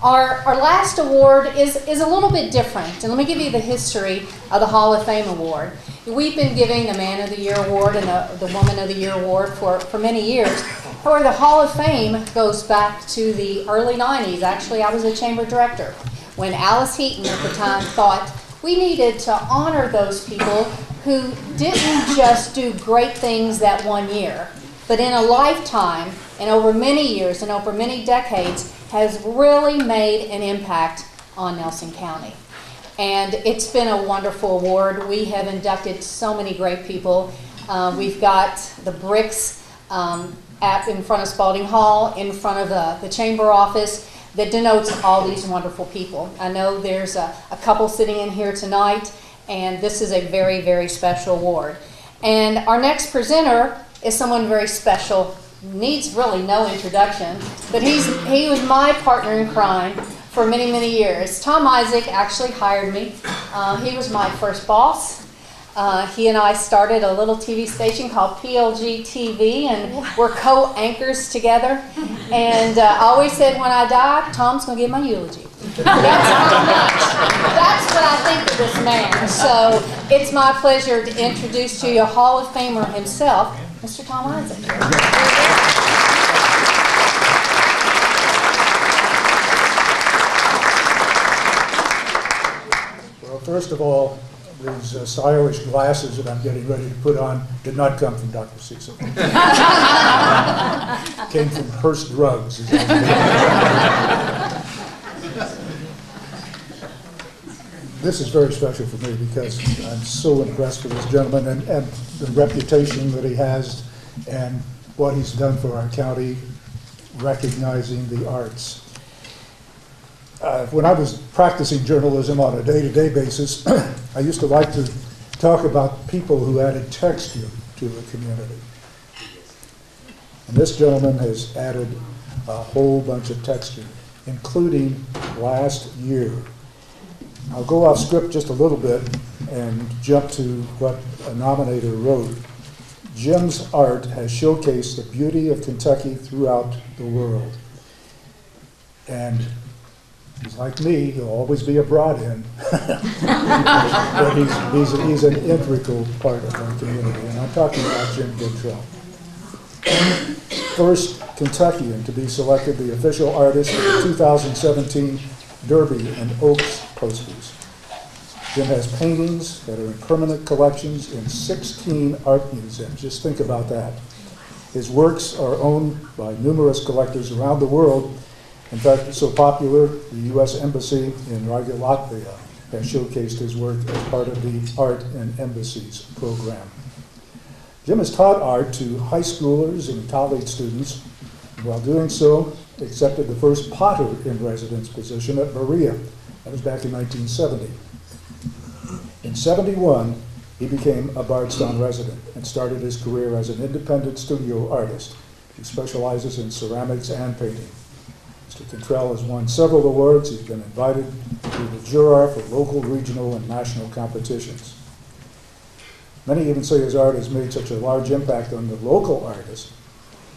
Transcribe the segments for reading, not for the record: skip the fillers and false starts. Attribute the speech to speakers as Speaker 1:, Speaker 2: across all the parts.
Speaker 1: Our last award is a little bit different, and let me give you the history of the Hall of Fame Award. We've been giving the Man of the Year Award and the Woman of the Year Award for many years. However, the Hall of Fame goes back to the early 90s. Actually, I was a chamber director when Alice Heaton at the time thought we needed to honor those people who didn't just do great things that one year, but in a lifetime and over many years and over many decades has really made an impact on Nelson County. And it's been a wonderful award. We have inducted so many great people. We've got the bricks in front of Spalding Hall, in front of the chamber office, that denotes all these wonderful people. I know there's a couple sitting in here tonight, and this is a very, very special award. And our next presenter is someone very special, needs really no introduction, but he was my partner in crime for many, many years. Tom Isaac actually hired me. He was my first boss. He and I started a little TV station called PLG TV, and we're co-anchors together. And I always said when I die, Tom's going to give my eulogy. That's what I think of this man. So it's my pleasure to introduce to you a Hall of Famer himself, Mr. Tom Isaac.
Speaker 2: Well, first of all, these stylish glasses that I'm getting ready to put on did not come from Dr. Cecil. Came from Hearst Drugs. This is very special for me because I'm so impressed with this gentleman and the reputation that he has and what he's done for our county, recognizing the arts. When I was practicing journalism on a day-to-day basis, I used to like to talk about people who added texture to the community. And this gentleman has added a whole bunch of texture, including last year. I'll go off script just a little bit and jump to what a nominator wrote. Jim's art has showcased the beauty of Kentucky throughout the world. And he's like me, he'll always be a broad-end. But he's an integral part of our community, and I'm talking about Jim Goodtrell. First Kentuckian to be selected the official artist of the 2017 Derby and Oaks posters. Jim has paintings that are in permanent collections in 16 art museums. Just think about that. His works are owned by numerous collectors around the world. In fact, it's so popular, the U.S. Embassy in Riga, Latvia has showcased his work as part of the Art and Embassies program. Jim has taught art to high schoolers and college students, and while doing so, accepted the first potter in residence position at Berea. That was back in 1970. In 71, he became a Bardstown resident and started his career as an independent studio artist who specializes in ceramics and painting. Mr. Cantrell has won several awards. He's been invited to the juror for local, regional, and national competitions. Many even say his art has made such a large impact on the local artists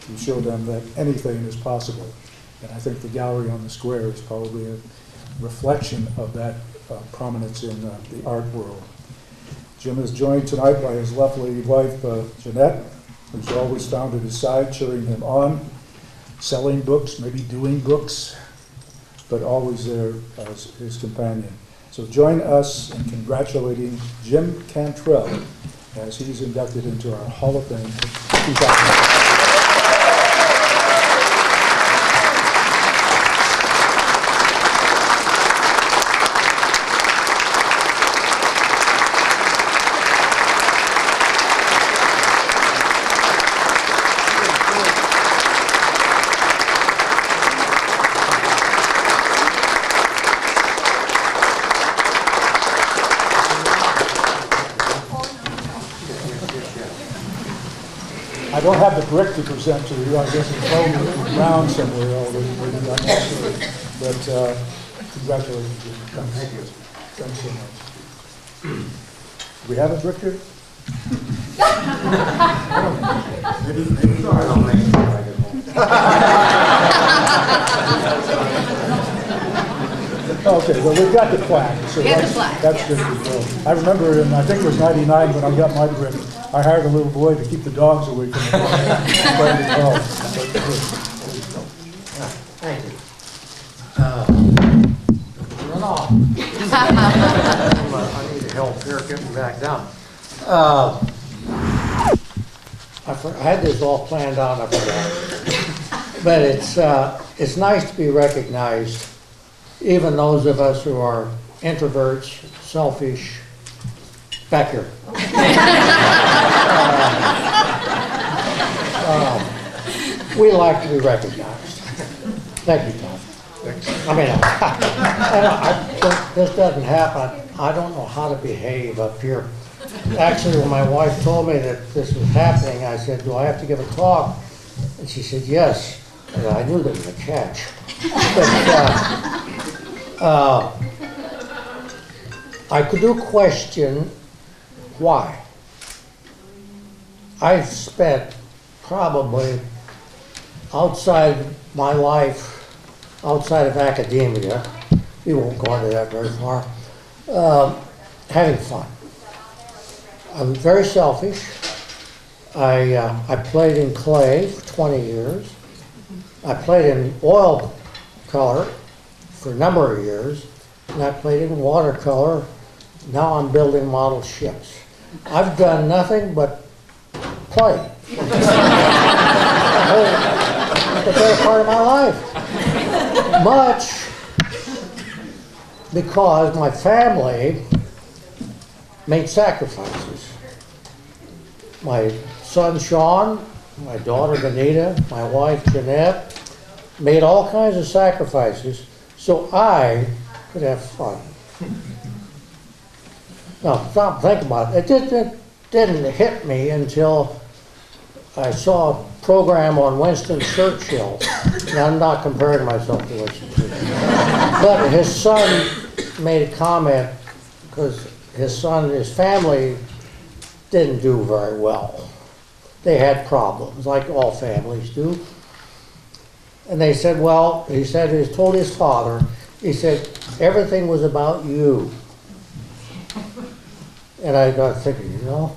Speaker 2: to show them that anything is possible. And I think the gallery on the square is probably a reflection of that prominence in the art world. Jim is joined tonight by his lovely wife, Jeanette, who's always found at his side, cheering him on, selling books, maybe doing books, but always there as his companion. So join us in congratulating Jim Cantrell as he's inducted into our Hall of Fame 2000. I don't have the brick to present to you. I guess it's probably around somewhere already. I'm not sure. But congratulations, Jim. Thank you. Thanks so much. Do we have a brick here? Maybe. Sorry, I'll make it. Okay, well, we've got the plaque, so
Speaker 3: We have the
Speaker 2: that's,
Speaker 3: plaque,
Speaker 2: that's
Speaker 3: yes.
Speaker 2: good to go. I remember in, I think it was 99 when I got my grip, I hired a little boy to keep the dogs away from the plaque. Played it well.
Speaker 4: Thank you. Run off. I need help here getting back down. I had this all planned out, I forgot. But it's nice to be recognized, even those of us who are introverts, selfish, back here. We like to be recognized. Thank you, Tom. I mean, this doesn't happen. I don't know how to behave up here. Actually, when my wife told me that this was happening, I said, do I have to give a talk? And she said, yes. And I knew there was a catch. But, I could do question why. I've spent probably outside my life, outside of academia, we won't go into that very far, having fun. I'm very selfish. I played in clay for 20 years. I played in oil color for a number of years, and I played in watercolor. Now I'm building model ships. I've done nothing but play. The better part of my life. Much because my family made sacrifices. My son Sean, my daughter Benita, my wife Jeanette made all kinds of sacrifices so I could have fun. Now, stop, think about it. It didn't hit me until I saw a program on Winston Churchill. And I'm not comparing myself to Winston Churchill. But his son made a comment because his family didn't do very well. They had problems, like all families do. And they said, well, he told his father, he said, everything was about you. And I got thinking, you know,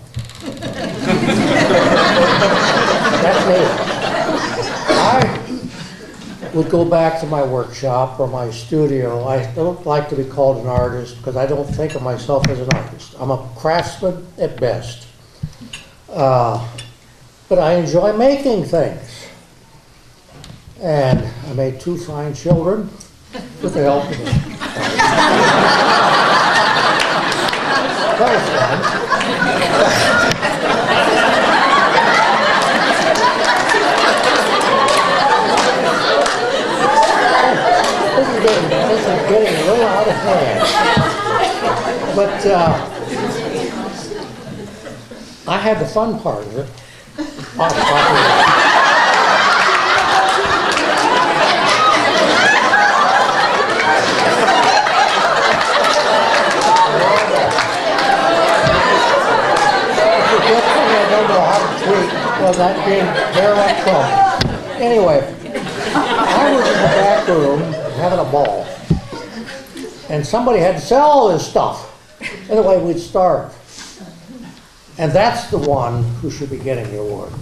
Speaker 4: that's me. I would go back to my workshop or my studio. I don't like to be called an artist because I don't think of myself as an artist. I'm a craftsman at best. But I enjoy making things. And I made 2 fine children with the help of them. That was fun. This is getting a little out of hand. But I had the fun part of it. Well, that being there like Trump. Anyway, I was in the back room having a ball, and somebody had to sell all this stuff. Anyway, we'd starve. And that's the one who should be getting the award.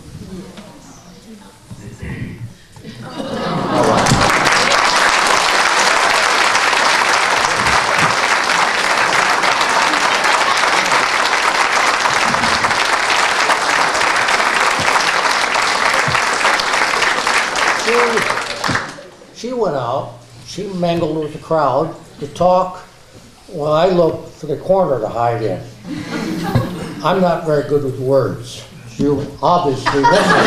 Speaker 4: She went out, she mingled with the crowd to talk, while I looked for the corner to hide in. I'm not very good with words. You obviously listen.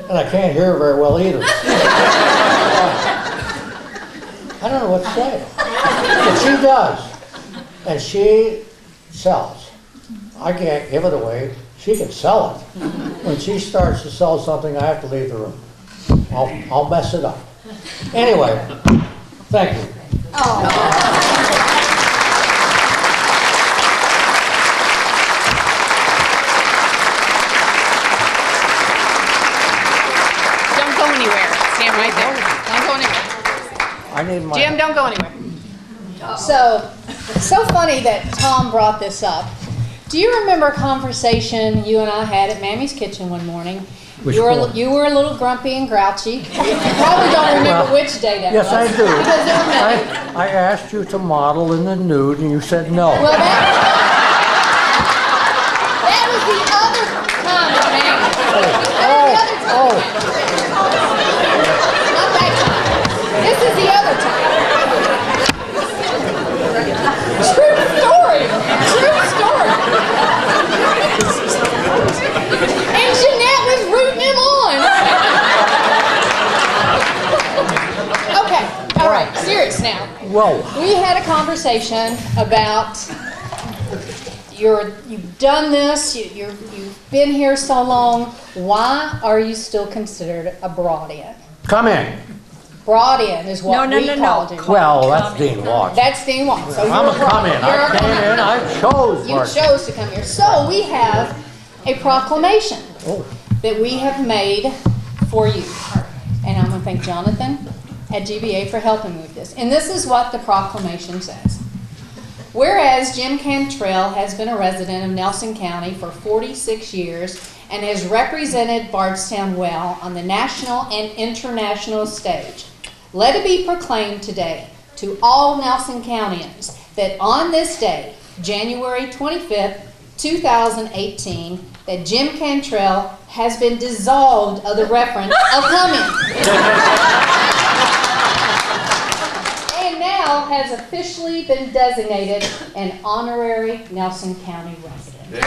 Speaker 4: And I can't hear very well either. I don't know what to say. But she does. And she sells. I can't give it away. She can sell it. When she starts to sell something, I have to leave the room. I'll mess it up. Anyway, thank you.
Speaker 3: Don't go anywhere.
Speaker 1: stand right there. Don't go anywhere.
Speaker 4: I need my.
Speaker 1: Jim, don't go anywhere. So, it's so funny that Tom brought this up. Do you remember a conversation you and I had at Mammy's Kitchen one morning?
Speaker 4: Which
Speaker 1: You were
Speaker 4: one?
Speaker 1: a little grumpy and grouchy. You probably don't remember which day that
Speaker 4: Yes,
Speaker 1: was.
Speaker 4: I do.
Speaker 1: Because there were many.
Speaker 4: I asked you to model in the nude, and you said no.
Speaker 1: Well, that was the other time, man. That was the other time. Not that time. This is the other time. True story. True story. And Jeanette was rooting him on. Okay. All right. Serious now.
Speaker 4: Whoa.
Speaker 1: We had a conversation about you've done this, you've been here so long. Why are you still considered a brought-in?
Speaker 4: Come in.
Speaker 1: Brought-in is what we called you.
Speaker 4: Well, that's Dean Watts.
Speaker 1: That's Dean Watts. So
Speaker 4: I'm
Speaker 1: you're
Speaker 4: a come in.
Speaker 1: You're
Speaker 4: I
Speaker 1: a come
Speaker 4: came in. I chose
Speaker 1: You
Speaker 4: for it.
Speaker 1: chose to come here. So we have a proclamation
Speaker 4: Oh.
Speaker 1: that we have made for you. And I'm going to thank Jonathan at GBA for helping me with this. And this is what the proclamation says. Whereas Jim Cantrell has been a resident of Nelson County for 46 years and has represented Bardstown well on the national and international stage, let it be proclaimed today to all Nelson Countians that on this day, January 25th, 2018, that Jim Cantrell has been dissolved of the reference of coming. And now has officially been designated an honorary Nelson County resident.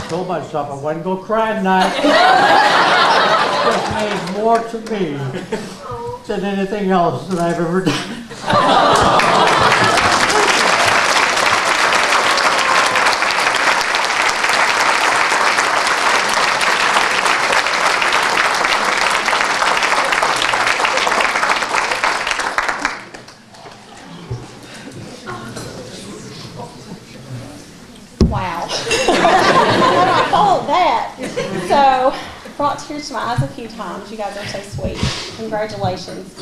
Speaker 4: Told myself I wasn't going to cry tonight. This means more to me than anything else that I've ever done.
Speaker 3: Wow. How do I follow that? So, brought tears to my eyes a few times. You guys are so sweet. Congratulations.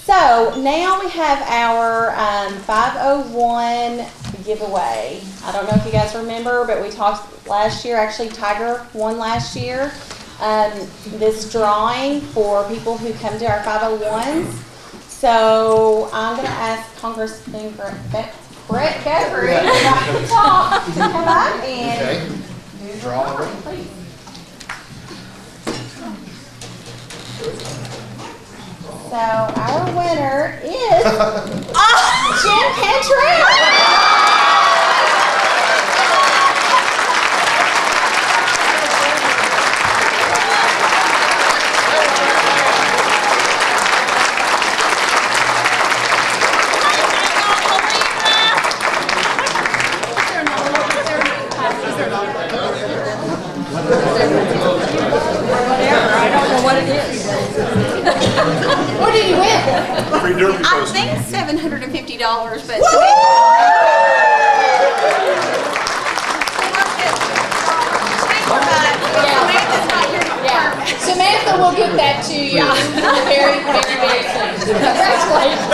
Speaker 3: So, now we have our 501 giveaway. I don't know if you guys remember, but we talked last year. Actually, Tiger won last year. This drawing for people who come to our 501s. So, I'm going to ask Congressman Brett Guthrie to talk to come up and do the drawing, please. So our winner is Jim Cantrell.
Speaker 1: What did you win?
Speaker 5: Free derby
Speaker 6: I
Speaker 5: post.
Speaker 6: think $750, but
Speaker 1: Yeah. Samantha will get that to you very, very, very soon. Congratulations.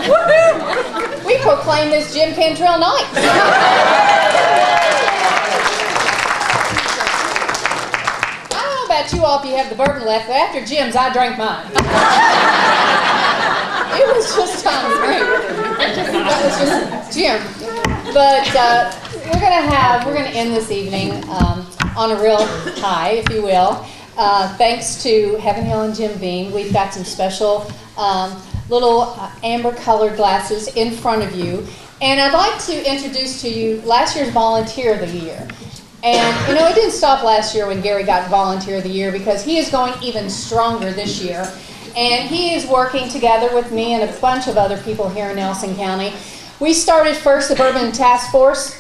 Speaker 1: Woohoo! We proclaim this Jim Cantrell night. I don't know about you all if you have the bourbon left, but after Jim's, I drank mine. It was just time to drink. That was just Jim. But we're gonna end this evening on a real high, if you will. Thanks to Heaven Hill and Jim Beam, we've got some special little amber-colored glasses in front of you. And I'd like to introduce to you last year's Volunteer of the Year. And, you know, it didn't stop last year when Gary got Volunteer of the Year, because he is going even stronger this year. And he is working together with me and a bunch of other people here in Nelson County. We started first the Bourbon Task Force.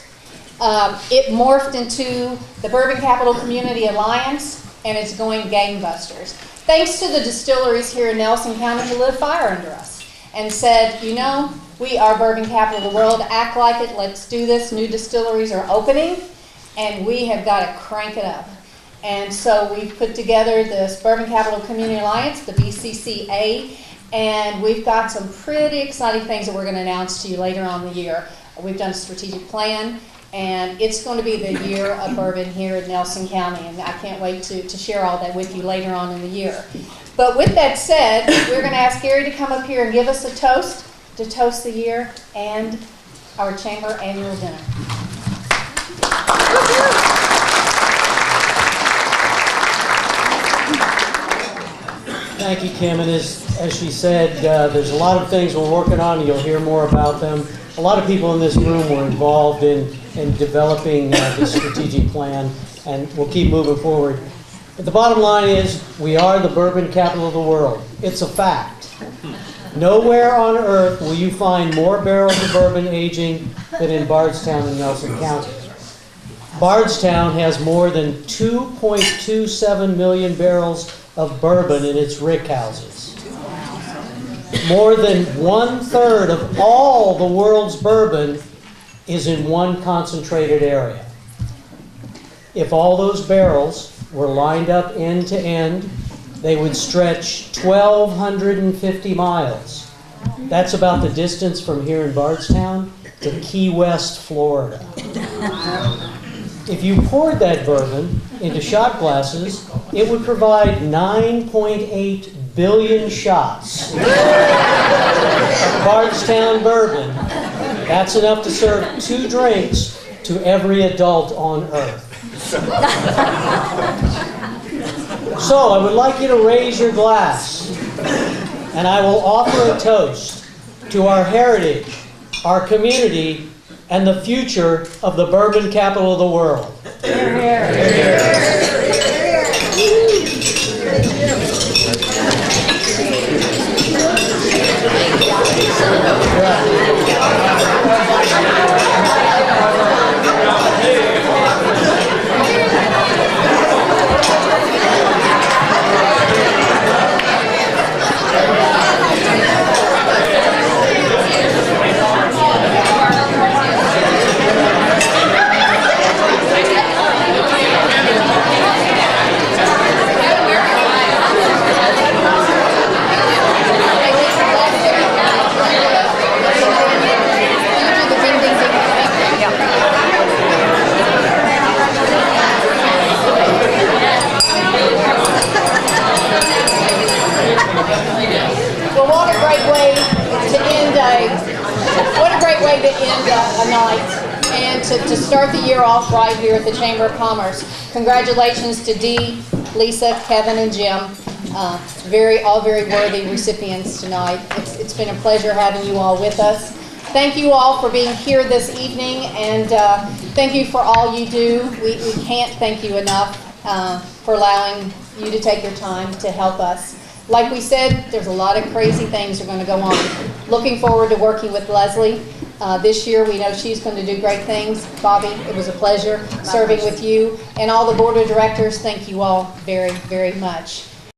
Speaker 1: It morphed into the Bourbon Capital Community Alliance, and it's going gangbusters. thanks to the distilleries here in Nelson County who lit a fire under us and said, you know, we are bourbon capital of the world, act like it, let's do this. New distilleries are opening, and we have got to crank it up. And so we've put together this Bourbon Capital Community Alliance, the BCCA, and we've got some pretty exciting things that we're going to announce to you later on in the year. We've done a strategic plan, and it's going to be the year of bourbon here in Nelson County, and I can't wait to share all that with you later on in the year. But with that said, we're going to ask Gary to come up here and give us a toast to toast the year and our chamber annual dinner.
Speaker 5: Thank you, Kim. And as she said, there's a lot of things we're working on. You'll hear more about them. A lot of people in this room were involved in developing this strategic plan, and we'll keep moving forward. But the bottom line is, we are the bourbon capital of the world. It's a fact. Nowhere on earth will you find more barrels of bourbon aging than in Bardstown in Nelson County. Bardstown has more than 2.27 million barrels of bourbon in its rick houses. More than 1/3 of all the world's bourbon is in one concentrated area. If all those barrels were lined up end to end, they would stretch 1,250 miles. That's about the distance from here in Bardstown to Key West, Florida. If you poured that bourbon into shot glasses, it would provide 9.8 billion shots of Bardstown bourbon. That's enough to serve 2 drinks to every adult on earth. So I would like you to raise your glass, and I will offer a toast to our heritage, our community, and the future of the bourbon capital of the world. Hear, hear. Hear, hear. A night and to start the year off right here at the Chamber of Commerce. Congratulations to Dee, Lisa, Kevin, and Jim. All very worthy recipients tonight. It's been a pleasure having you all with us. Thank you all for being here this evening, and thank you for all you do. We can't thank you enough for allowing you to take your time to help us. Like we said, there's a lot of crazy things that are going to go on. Looking forward to working with Leslie. This year, we know she's going to do great things. Bobby, it was a pleasure serving with you. And all the board of directors, thank you all very, very much.